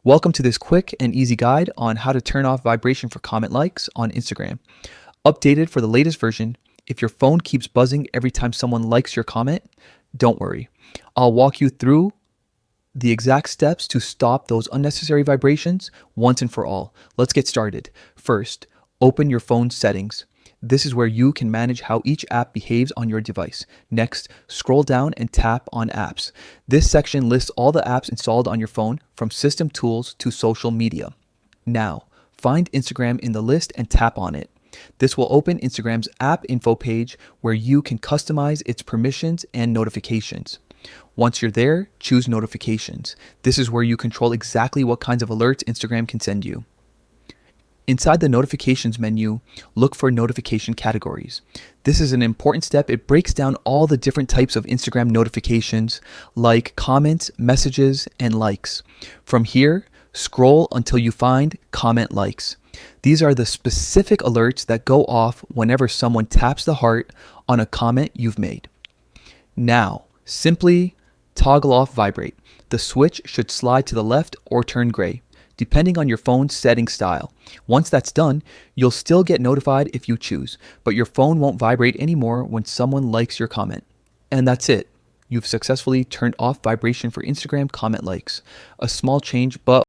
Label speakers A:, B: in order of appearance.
A: Welcome to this quick and easy guide on how to turn off vibration for comment likes on Instagram. Updated for the latest version, if your phone keeps buzzing every time someone likes your comment, don't worry. I'll walk you through the exact steps to stop those unnecessary vibrations once and for all. Let's get started. First, open your phone's settings. This is where you can manage how each app behaves on your device. Next, scroll down and tap on apps. This section lists all the apps installed on your phone, from system tools to social media. Now, find Instagram in the list and tap on it. This will open Instagram's app info page where you can customize its permissions and notifications. Once you're there, choose notifications. This is where you control exactly what kinds of alerts Instagram can send you. Inside the notifications menu, look for notification categories. This is an important step. It breaks down all the different types of Instagram notifications like comments, messages, and likes. From here, scroll until you find comment likes. These are the specific alerts that go off whenever someone taps the heart on a comment you've made. Now, simply toggle off Vibrate. The switch should slide to the left or turn gray, depending on your phone's setting style. Once that's done, you'll still get notified if you choose, but your phone won't vibrate anymore when someone likes your comment. And that's it. You've successfully turned off vibration for Instagram comment likes. A small change, but